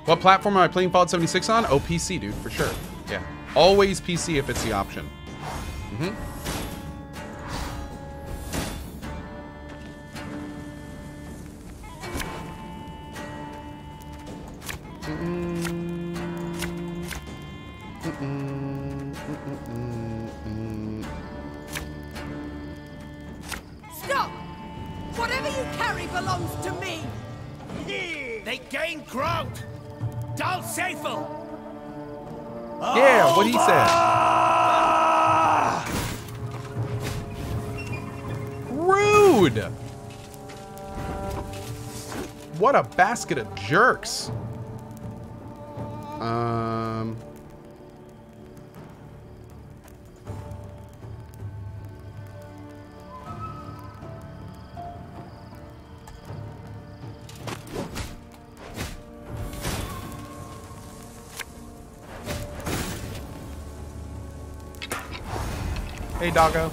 What platform am I playing Fallout 76 on? Oh, PC, dude, for sure. Yeah. Always PC if it's the option. Mm-hmm. Stop! Whatever you carry belongs to me! They gain ground! Don't safel! Yeah, what he said. Rude! What a basket of jerks. Hey, doggo.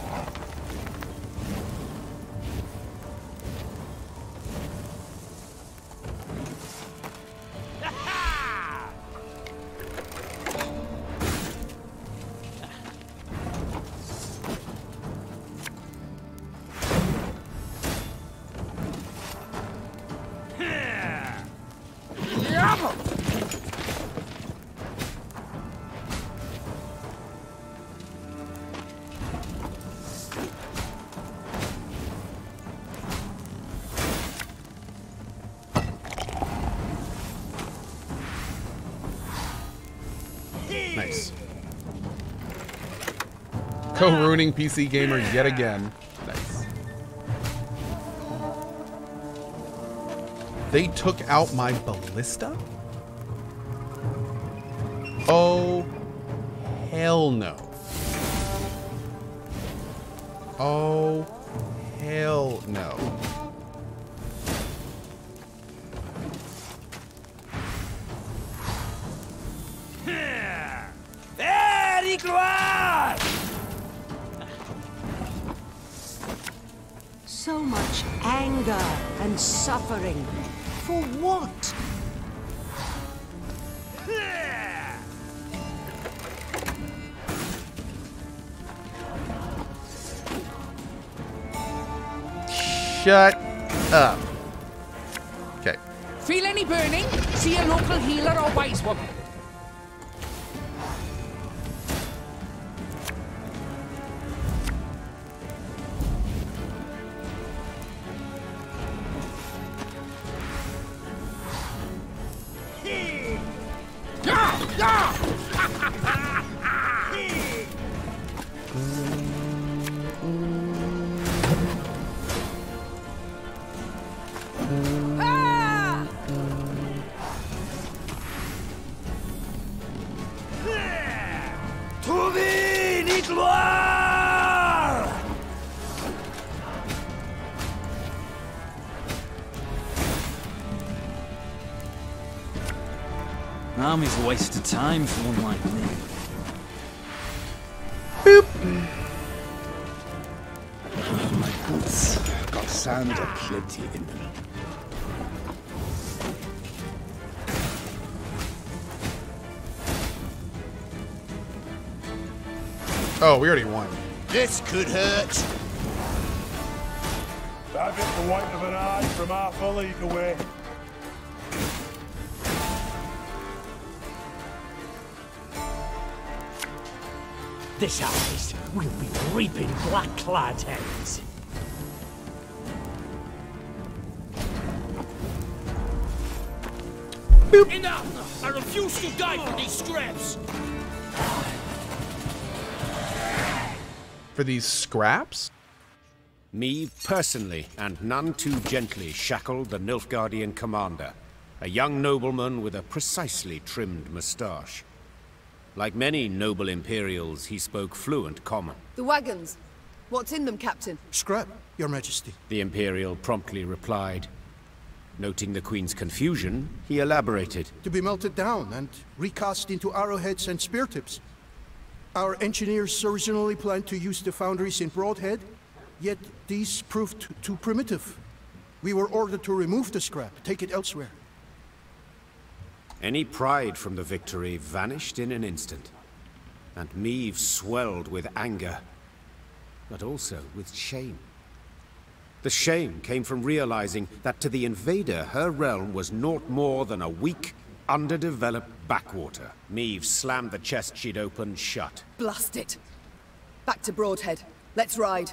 Nice. Co-ruining PC gamers yet again. Nice. They took out my ballista? Oh, hell no. Oh, hell no. So much anger and suffering. For what? Shut up. Okay. Feel any burning? See a local healer or wise woman. Army's a waste of time for one like me. Boop. My boots got sand aplenty in them. Oh, we already won. This could hurt. That bit the white of an eye from half a league away. This harvest will be reaping black-clad heads. Boop. Enough! I refuse to die for these scraps! For these scraps? Me personally, and none too gently, shackled the Nilfgaardian commander, a young nobleman with a precisely trimmed moustache. Like many noble Imperials, he spoke fluent common. The wagons. What's in them, Captain? Scrap, Your Majesty. The Imperial promptly replied. Noting the Queen's confusion, he elaborated. To be melted down and recast into arrowheads and spear tips. Our engineers originally planned to use the foundries in Broadhead, yet these proved too primitive. We were ordered to remove the scrap, take it elsewhere. Any pride from the victory vanished in an instant, and Meve swelled with anger, but also with shame. The shame came from realizing that to the invader, her realm was naught more than a weak, underdeveloped backwater. Meve slammed the chest she'd opened shut. Blast it! Back to Broadhead. Let's ride.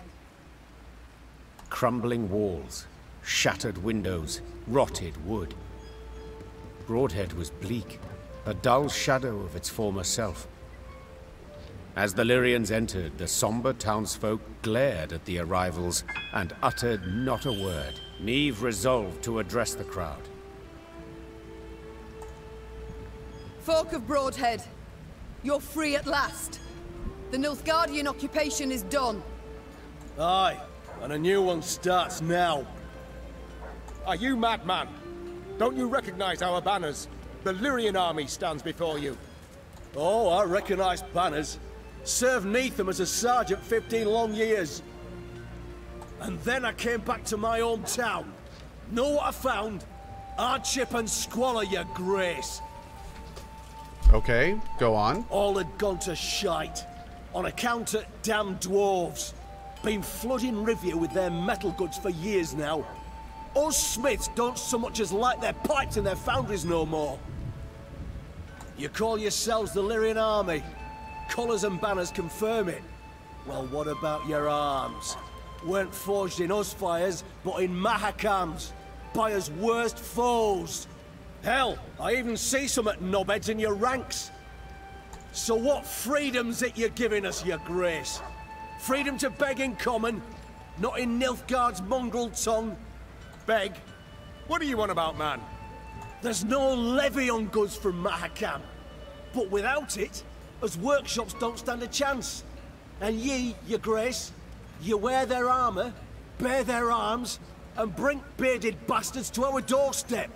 Crumbling walls, shattered windows, rotted wood. Broadhead was bleak, a dull shadow of its former self. As the Lyrians entered, the somber townsfolk glared at the arrivals and uttered not a word. Meve resolved to address the crowd. Folk of Broadhead, you're free at last. The Nilfgaardian occupation is done. Aye, and a new one starts now. Are you madman? Don't you recognize our banners? The Lyrian army stands before you. Oh, I recognize banners. Served neath them as a sergeant 15 long years. And then I came back to my hometown. Know what I found? Hardship and squalor, your grace. Okay, go on. All had gone to shite. On account of damn dwarves. Been flooding Rivia with their metal goods for years now. Us smiths don't so much as light their pipes in their foundries no more. You call yourselves the Lyrian army. Colours and banners confirm it. Well, what about your arms? Weren't forged in us fires, but in Mahakams, by us worst foes. Hell, I even see some at knobheads in your ranks. So what freedom's it you're giving us, your grace? Freedom to beg in common, not in Nilfgaard's mongrel tongue. Beg? What do you want about, man? There's no levy on goods from Mahakam. But without it, us workshops don't stand a chance. And ye, your grace, you wear their armour, bear their arms, and bring bearded bastards to our doorstep.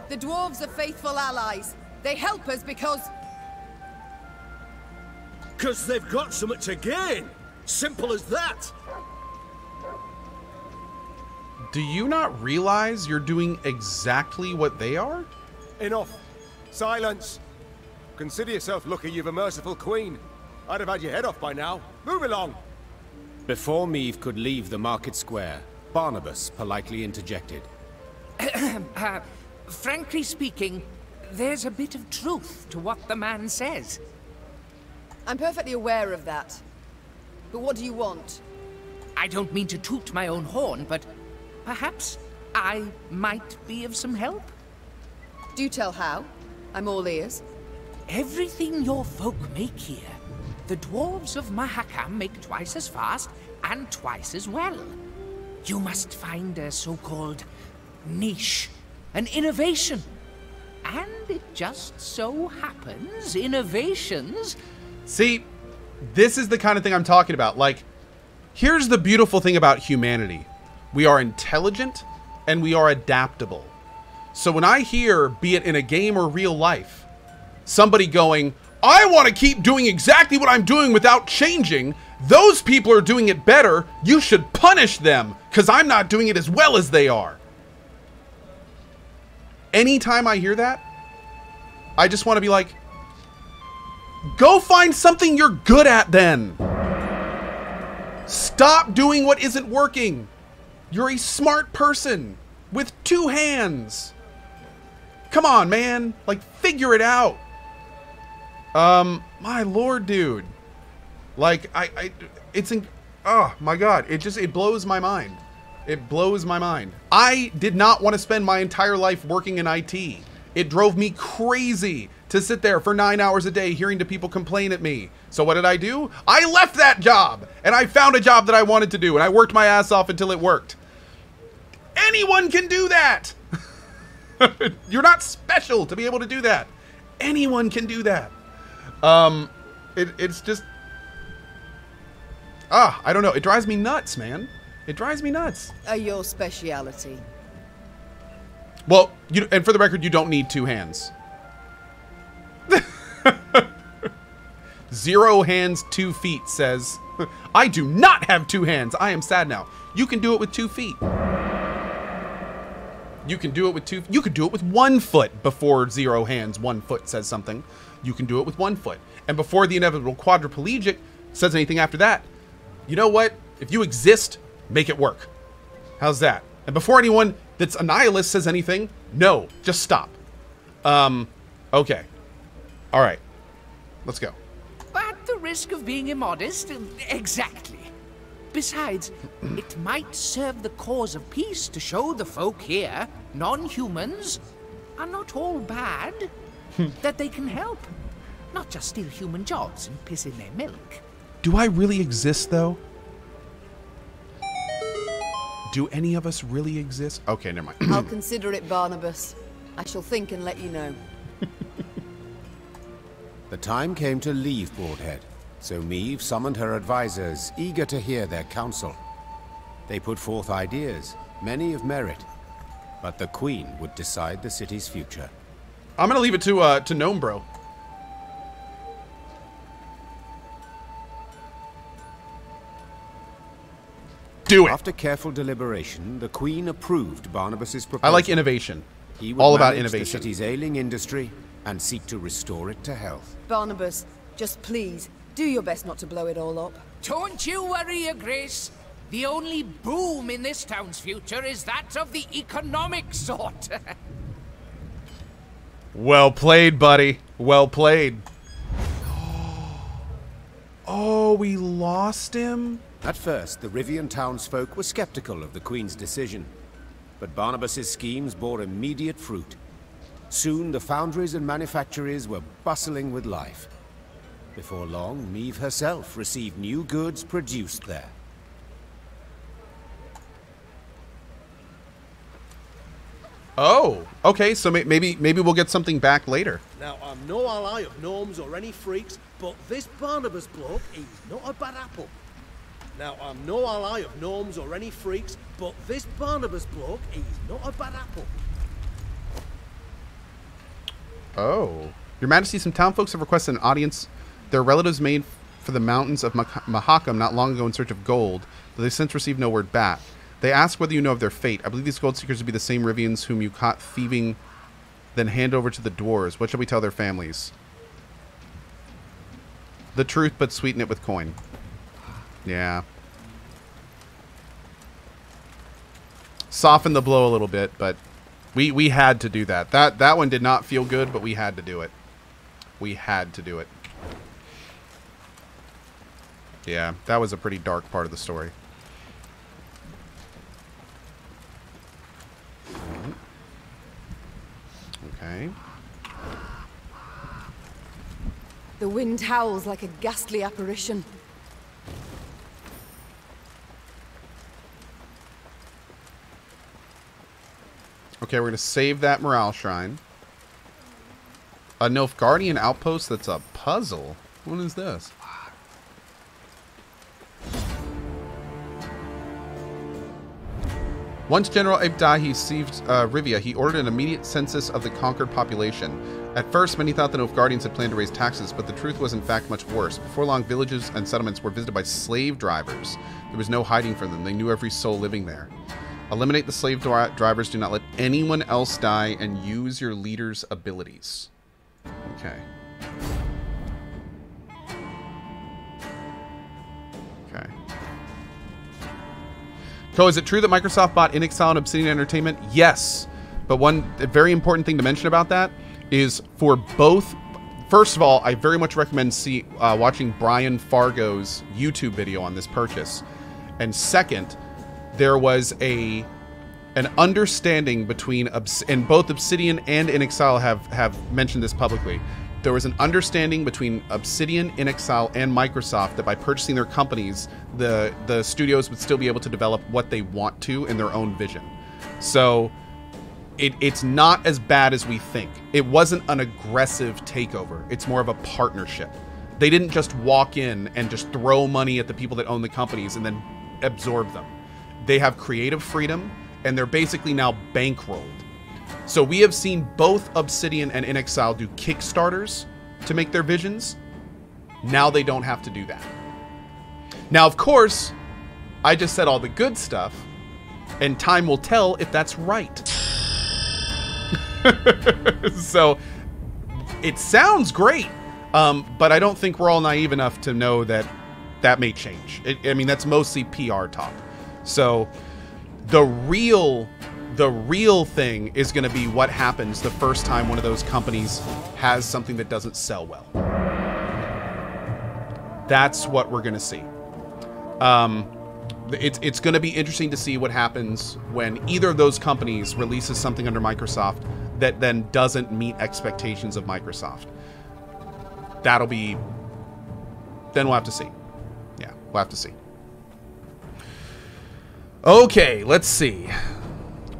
The dwarves are faithful allies. They help us because... 'Cause they've got something to gain. Simple as that. Do you not realize you're doing exactly what they are? Enough. Silence. Consider yourself lucky you've a merciful queen. I'd have had your head off by now. Move along. Before Meve could leave the market square, Barnabas politely interjected. Frankly speaking, there's a bit of truth to what the man says. I'm perfectly aware of that. But what do you want? I don't mean to toot my own horn, but perhaps I might be of some help? Do tell how. I'm all ears. Everything your folk make here, the dwarves of Mahakam make twice as fast and twice as well. You must find a so-called niche, an innovation. And it just so happens innovations... See, this is the kind of thing I'm talking about. Like, here's the beautiful thing about humanity. We are intelligent and we are adaptable. So when I hear, be it in a game or real life, somebody going, I want to keep doing exactly what I'm doing without changing, those people are doing it better, you should punish them because I'm not doing it as well as they are. Anytime I hear that, I just want to be like, go find something you're good at then. Stop doing what isn't working. You're a smart person with 2 hands. Come on, man. Like, figure it out. My lord, dude. Like, oh my God. It blows my mind. It blows my mind. I did not want to spend my entire life working in IT. It drove me crazy to sit there for 9 hours a day hearing to people complain at me. So what did I do? I left that job and I found a job that I wanted to do and I worked my ass off until it worked. Anyone can do that. You're not special to be able to do that. Anyone can do that. It's just, I don't know. It drives me nuts, man. It drives me nuts. Your speciality. Well, and for the record, you don't need 2 hands. 0 hands, 2 feet says, I do not have 2 hands. I am sad now. You can do it with 2 feet. You can do it with 2. You could do it with 1 foot before 0 hands, 1 foot says something. You can do it with 1 foot. And before the inevitable quadriplegic says anything after that, you know what? If you exist, make it work. How's that? And before anyone that's a nihilist says anything, no, just stop. Okay. All right. Let's go. At the risk of being immodest, exactly. Besides, it might serve the cause of peace to show the folk here, non-humans, are not all bad, that they can help. Not just steal human jobs and piss in their milk. Do I really exist, though? Do any of us really exist? Okay, never mind. I'll consider it, Barnabas. I shall think and let you know. The time came to leave Broadhead, so Meve summoned her advisors, eager to hear their counsel. They put forth ideas, many of merit, but the Queen would decide the city's future. I'm gonna leave it to Gnome Bro. Do it. After careful deliberation, the Queen approved Barnabas's proposal. I like innovation. He would all about manage innovation. the city's ailing industry and seek to restore it to health. Barnabas, just please, do your best not to blow it all up. Don't you worry, Your Grace. The only boom in this town's future is that of the economic sort. Well played, buddy. Well played. Oh, we lost him? At first, the Rivian townsfolk were skeptical of the Queen's decision, but Barnabas's schemes bore immediate fruit. Soon, the foundries and manufactories were bustling with life. Before long, Meve herself received new goods produced there. Oh, okay, so maybe we'll get something back later. Now, I'm no ally of gnomes or any freaks, but this Barnabas bloke, he's not a bad apple. Now, I'm no ally of gnomes or any freaks, but this Barnabas bloke, he's not a bad apple. Oh. Your Majesty, some townfolks have requested an audience. Their relatives made for the mountains of Mahakam not long ago in search of gold, though they've since received no word back. They ask whether you know of their fate. I believe these gold seekers to be the same Rivians whom you caught thieving, then hand over to the dwarves. What shall we tell their families? The truth, but sweeten it with coin. Yeah. Soften the blow a little bit, but we had to do that. That one did not feel good, but we had to do it. We had to do it. Yeah, that was a pretty dark part of the story. Okay. The wind howls like a ghastly apparition. Okay, we're going to save that morale shrine. A Nilfgaardian outpost that's a puzzle. What is this? Once General Ibdahi seized Rivia, he ordered an immediate census of the conquered population. At first, many thought the Nilfgaardians had planned to raise taxes, but the truth was in fact much worse. Before long, villages and settlements were visited by slave drivers. There was no hiding from them. They knew every soul living there. Eliminate the slave drivers. Do not let anyone else die, and use your leader's abilities. Okay. Okay. So, is it true that Microsoft bought InXile and Obsidian Entertainment? Yes. But one very important thing to mention about that is for both... First of all, I very much recommend watching Brian Fargo's YouTube video on this purchase. And second, there was an understanding between... And both Obsidian and InXile have mentioned this publicly. There was an understanding between Obsidian, InXile, and Microsoft that by purchasing their companies, the studios would still be able to develop what they want to in their own vision. So it's not as bad as we think. It wasn't an aggressive takeover. It's more of a partnership. They didn't just walk in and just throw money at the people that own the companies and then absorb them. They have creative freedom, and they're basically now bankrolled. So we have seen both Obsidian and InXile do Kickstarters to make their visions. Now they don't have to do that. Now, of course, I just said all the good stuff, and time will tell if that's right. So it sounds great, but I don't think we're all naive enough to know that that may change. I mean, that's mostly PR talk. So the real thing is going to be what happens the first time one of those companies has something that doesn't sell well. That's what we're going to see. It's going to be interesting to see what happens when either of those companies releases something under Microsoft that then doesn't meet expectations of Microsoft. That'll be... Then we'll have to see. Yeah, we'll have to see. Okay, let's see.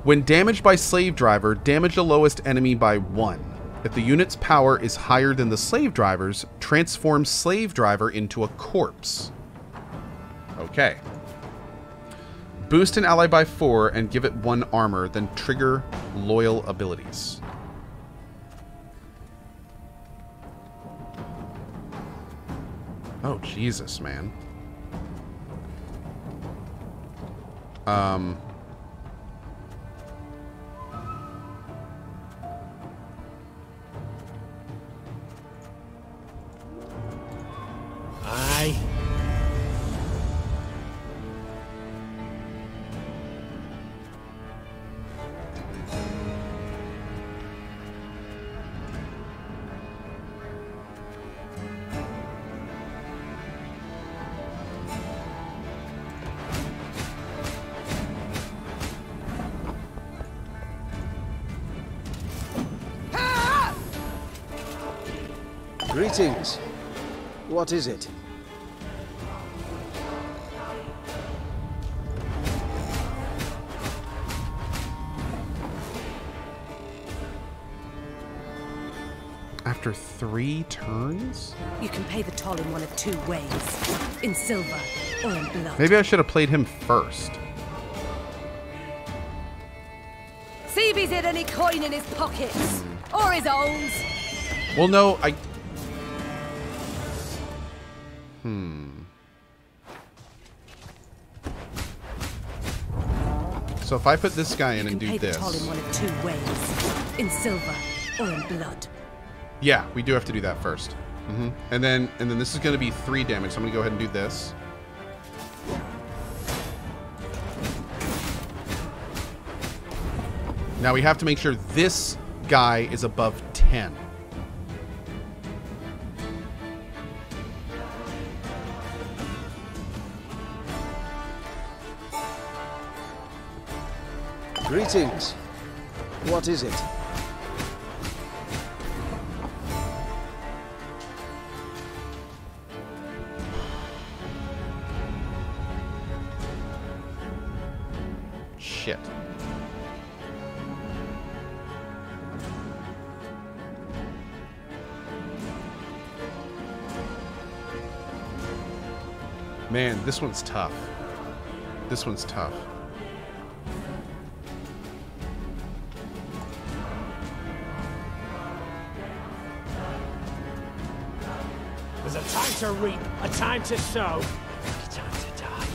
When damaged by Slave Driver, damage the lowest enemy by 1. If the unit's power is higher than the Slave Driver's, transform Slave Driver into a corpse. Okay. Boost an ally by 4 and give it 1 armor, then trigger loyal abilities. Oh, Jesus, man. Aye. Greetings. What is it? After 3 turns? You can pay the toll in one of 2 ways. In silver or in blood. Maybe I should have played him first. See if he's had any coin in his pockets. Or his owns. Well, no, So if I put this guy in and do this... You can pay the toll in one of 2 ways. In silver or in blood. Yeah, we do have to do that first. And then this is going to be 3 damage, so I'm going to go ahead and do this. Now we have to make sure this guy is above 10. Greetings. What is it? Shit. Man, this one's tough. This one's tough. There's a time to reap, a time to sow, a time to die.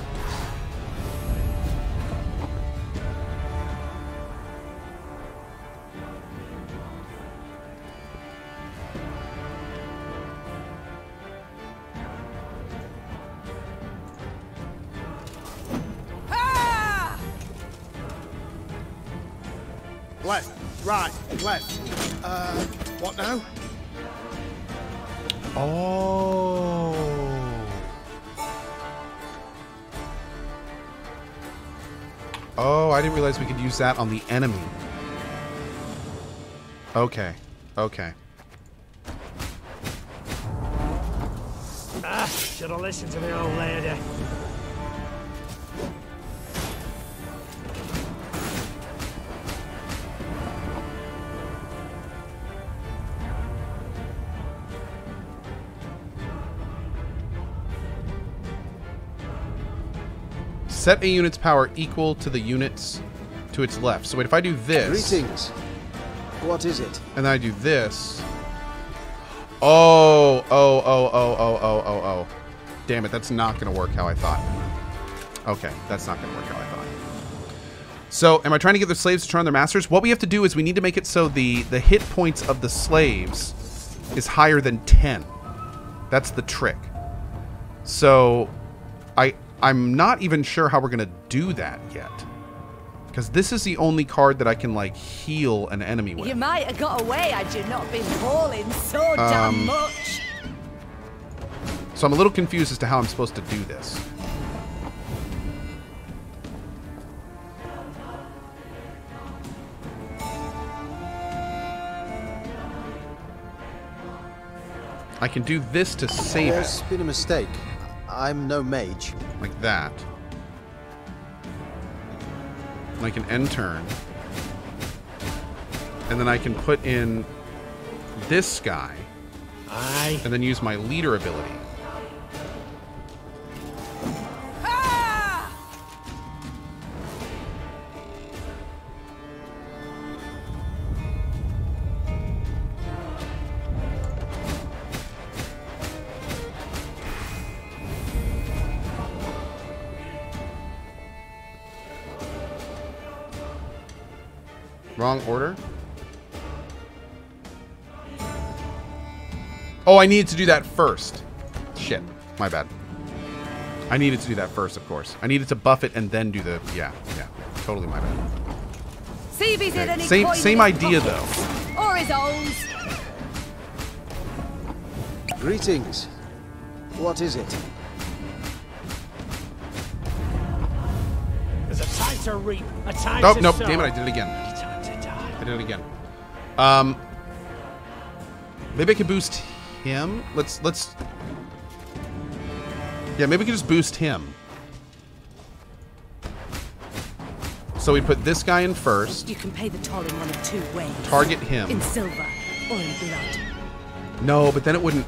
Left, right, left. What now? Oh. Oh, I didn't realize we could use that on the enemy. Okay. Okay. Should have listened to the old lady. Set a unit's power equal to the units to its left. So wait, if I do this... Greetings. What is it? And then I do this. Oh. Damn it, that's not going to work how I thought. Okay, that's not going to work how I thought. So, am I trying to get the slaves to turn on their masters? What we have to do is we need to make it so the hit points of the slaves is higher than 10. That's the trick. So, I'm not even sure how we're going to do that yet. Because this is the only card that I can, like, heal an enemy with. You might have got away had you not been hauling so damn much. So I'm a little confused as to how I'm supposed to do this. I can do this to save it. There's been a mistake. I'm no mage. Like that. And I can end turn. And then I can put in this guy. And then use my leader ability. Wrong order? Oh, I needed to do that first. Shit. My bad. I needed to do that first, of course. I needed to buff it and then do the... Yeah. Totally my bad. See if he's in any Same idea, though. Or his owns. Greetings. What is it? There's a time to reap, a time Oh, to nope. sow. Damn it, I did it again. Time to die. I did it again. Maybe I could boost him. Let's. Yeah, maybe we can just boost him. So we put this guy in first. You can pay the toll in one of two ways. Target him. In silver or in blood. No, but then it wouldn't.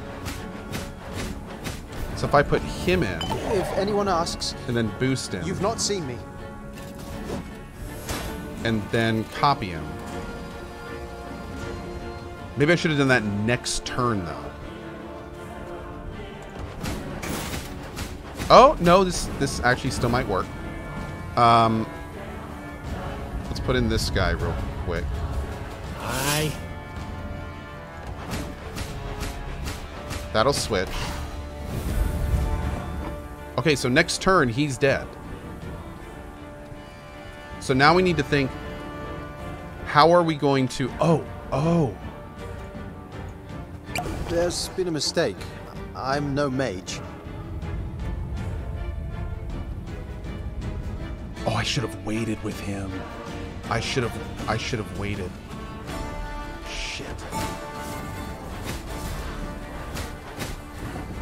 So if I put him in. If anyone asks. And then boost him. You've not seen me. And then copy him. Maybe I should have done that next turn, though. Oh, no, this actually still might work. Let's put in this guy real quick. That'll switch. Okay, so next turn, he's dead. So now we need to think, how are we going to... Oh. There's been a mistake. I'm no mage. Oh, I should have waited with him. I should have waited. Shit.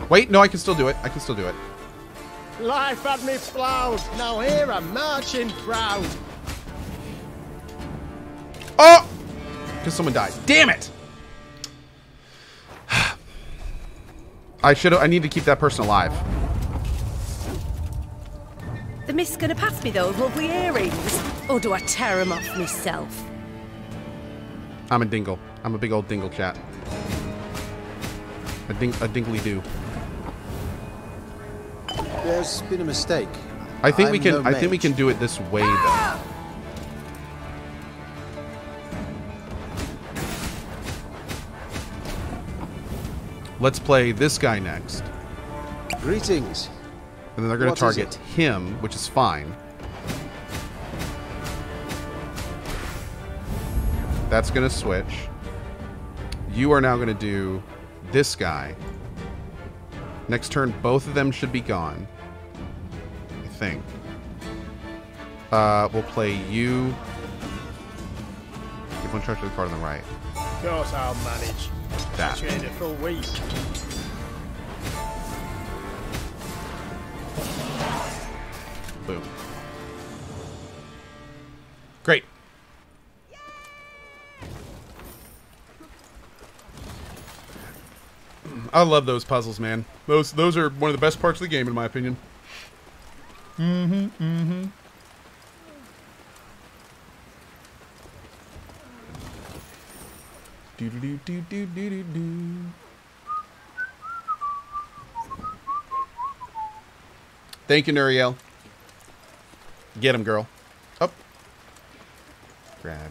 Wait, no, I can still do it. Life had me ploughed. Now here I'm marching proud. Oh! Because someone died. Damn it! I need to keep that person alive. The mist's gonna pass me those lovely earrings, or do I tear them off myself? I'm a dingle. I'm a big old dingle, chat. A dingly-do. There's been a mistake. I think we can do it this way, though. Let's play this guy next. Greetings. And then they're going to target him, which is fine. That's going to switch. You are now going to do this guy. Next turn, both of them should be gone. I think. We'll play you. Keep one charge of the card on the right. Of course I'll manage. That. Trade a full week. Boom. Great. I love those puzzles, man. Those are one of the best parts of the game, in my opinion. Thank you, Nuriel. Get him, girl. Up. Grab.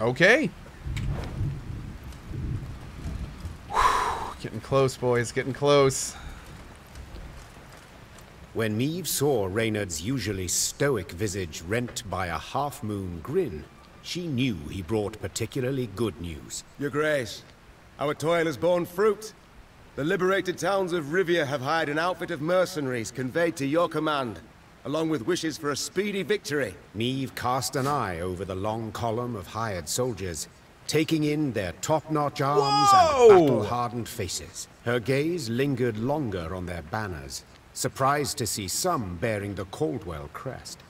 Okay. Whew. Getting close, boys. Getting close. When Meve saw Reynard's usually stoic visage rent by a half-moon grin, she knew he brought particularly good news. Your Grace, our toil has borne fruit. The liberated towns of Rivia have hired an outfit of mercenaries conveyed to your command, along with wishes for a speedy victory. Meve cast an eye over the long column of hired soldiers, taking in their top-notch arms and battle-hardened faces. Her gaze lingered longer on their banners, surprised to see some bearing the Caldwell crest,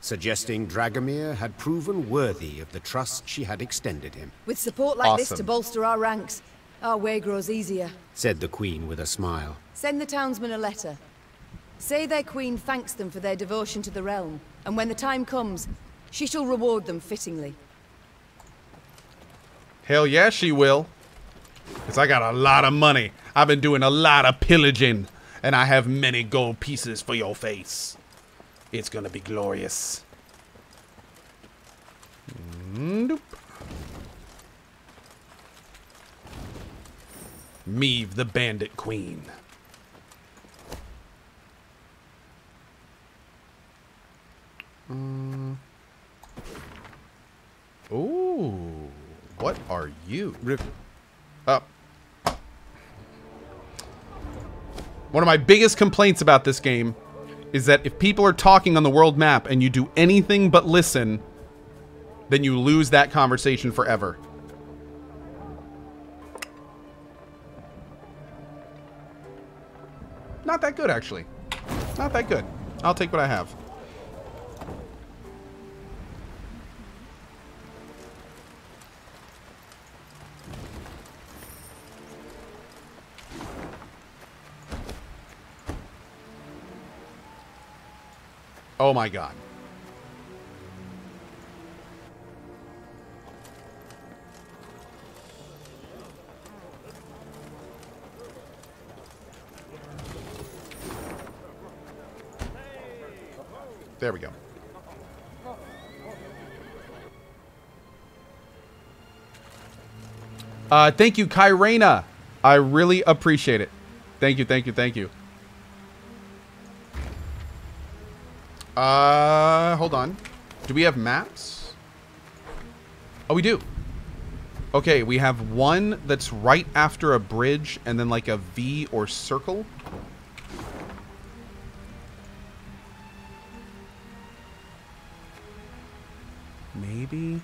suggesting Dragomir had proven worthy of the trust she had extended him. With support like this to bolster our ranks, our way grows easier, said the Queen with a smile. Send the townsmen a letter. Say their queen thanks them for their devotion to the realm, and when the time comes, she shall reward them fittingly. Hell yeah, she will. Because I got a lot of money. I've been doing a lot of pillaging. And I have many gold pieces for your face. It's gonna be glorious. Nope. Meve the Bandit Queen. Ooh. What are you? Up. One of my biggest complaints about this game is that if people are talking on the world map and you do anything but listen, then you lose that conversation forever. Not that good, actually. Not that good. I'll take what I have. Oh my god. There we go. Thank you, Kyrena. I really appreciate it. Thank you, thank you, thank you. Hold on. Do we have maps? Oh, we do. Okay, we have one that's right after a bridge and then like a V or circle. Maybe.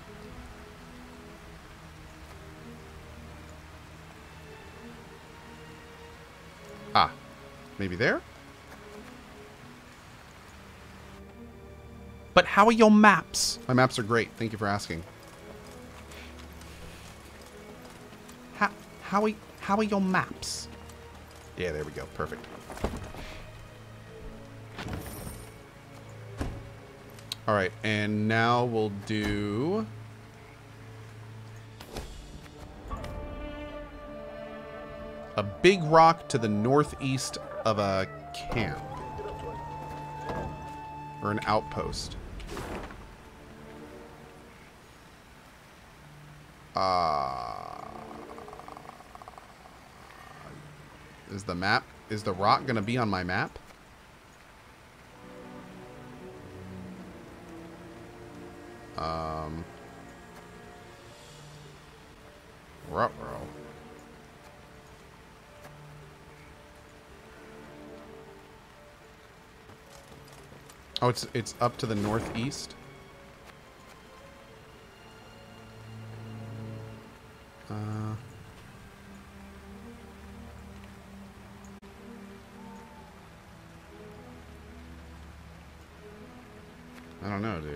Ah, maybe there? But how are your maps? My maps are great. Thank you for asking. How are your maps? Yeah, there we go. Perfect. All right, and now we'll do a big rock to the northeast of a camp or an outpost. Is the rock gonna be on my map? Ruh-roh. Oh, it's up to the northeast. I don't know, dude.